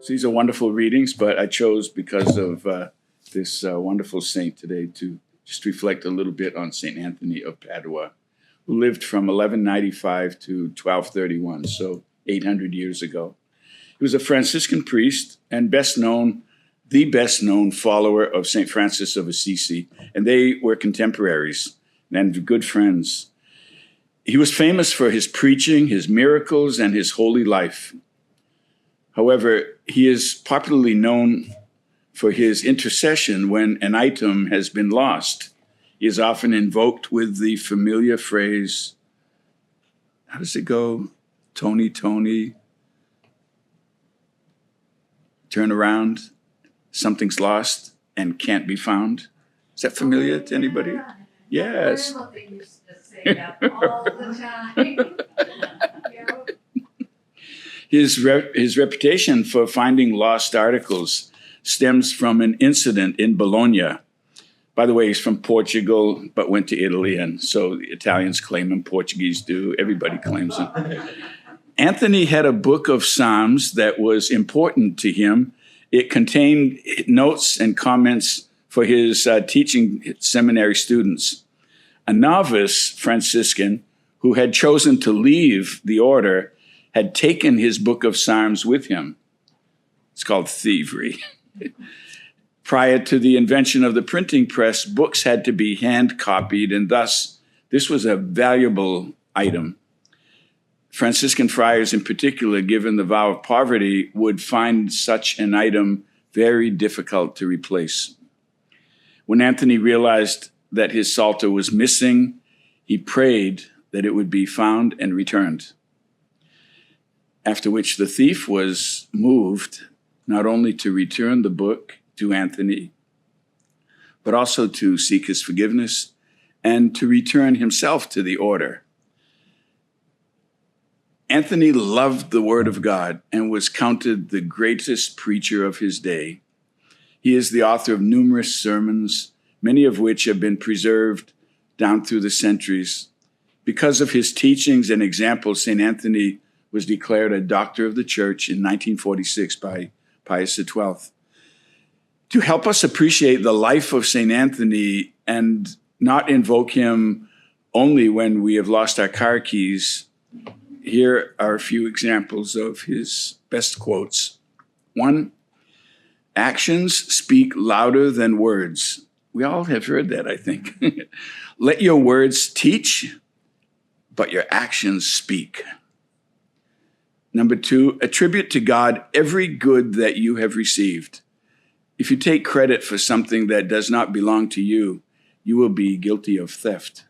These are wonderful readings, but I chose because of this wonderful saint today to just reflect a little bit on St. Anthony of Padua, who lived from 1195 to 1231, so 800 years ago. He was a Franciscan priest and the best known follower of St. Francis of Assisi, and they were contemporaries and good friends. He was famous for his preaching, his miracles, and his holy life. However, he is popularly known for his intercession when an item has been lost. He is often invoked with the familiar phrase, how does it go? Tony, Tony, turn around, something's lost and can't be found. Is that familiar to anybody? Yes. My grandmother used to say that all the time. His reputation for finding lost articles stems from an incident in Bologna. By the way, he's from Portugal, but went to Italy, and so the Italians claim him, Portuguese do, everybody claims him. Anthony had a book of Psalms that was important to him. It contained notes and comments for his teaching seminary students. A novice Franciscan who had chosen to leave the order had taken his book of Psalms with him. It's called thievery. Prior to the invention of the printing press, books had to be hand copied, and thus this was a valuable item. Franciscan friars in particular, given the vow of poverty, would find such an item very difficult to replace. When Anthony realized that his psalter was missing, he prayed that it would be found and returned. After which the thief was moved not only to return the book to Anthony, but also to seek his forgiveness and to return himself to the order. Anthony loved the Word of God and was counted the greatest preacher of his day. He is the author of numerous sermons, many of which have been preserved down through the centuries. Because of his teachings and examples, St. Anthony was declared a doctor of the church in 1946 by Pius XII. To help us appreciate the life of St. Anthony and not invoke him only when we have lost our car keys, here are a few examples of his best quotes. 1, actions speak louder than words. We all have heard that, I think. Let your words teach, but your actions speak. Number 2, attribute to God every good that you have received. If you take credit for something that does not belong to you, you will be guilty of theft.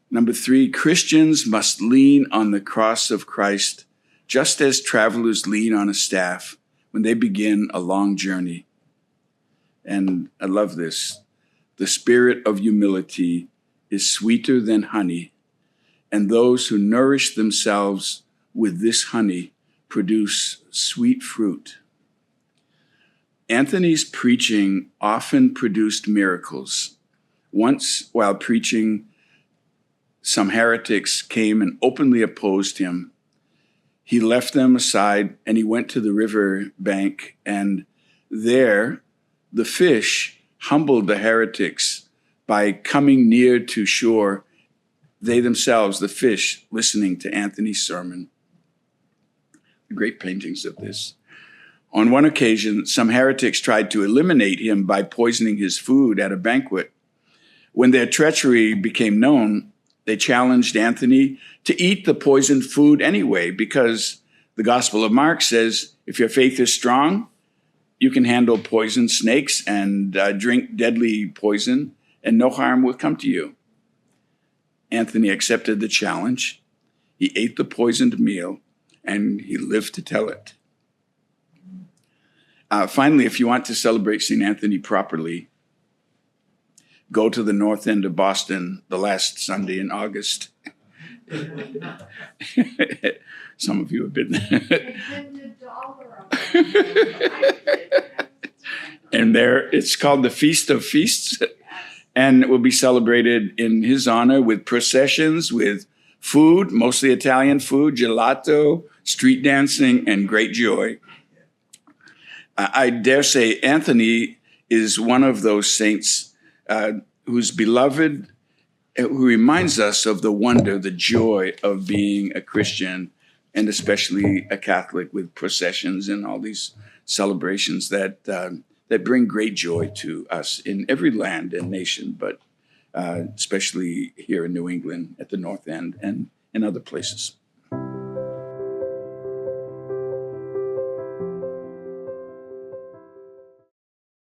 Number 3, Christians must lean on the cross of Christ just as travelers lean on a staff when they begin a long journey. And I love this. The spirit of humility is sweeter than honey, and those who nourish themselves with this honey produce sweet fruit. Anthony's preaching often produced miracles. Once, while preaching, some heretics came and openly opposed him. He left them aside and he went to the river bank, and there the fish humbled the heretics by coming near to shore, they themselves, the fish, listening to Anthony's sermon. Great paintings of this. On one occasion, some heretics tried to eliminate him by poisoning his food at a banquet. When their treachery became known, they challenged Anthony to eat the poisoned food anyway, because the Gospel of Mark says, if your faith is strong, you can handle poison snakes and drink deadly poison, and no harm will come to you. Anthony accepted the challenge. He ate the poisoned meal, and he lived to tell it. Finally, if you want to celebrate St. Anthony properly, go to the north end of Boston the last Sunday in August. Some of you have been there. And there, it's called the Feast of Feasts, and it will be celebrated in his honor with processions, with food, mostly Italian food, gelato, street dancing, and great joy. I dare say Anthony is one of those saints who's beloved, who reminds us of the wonder, the joy of being a Christian, and especially a Catholic, with processions and all these celebrations that bring great joy to us in every land and nation, but especially here in New England at the North End and in other places.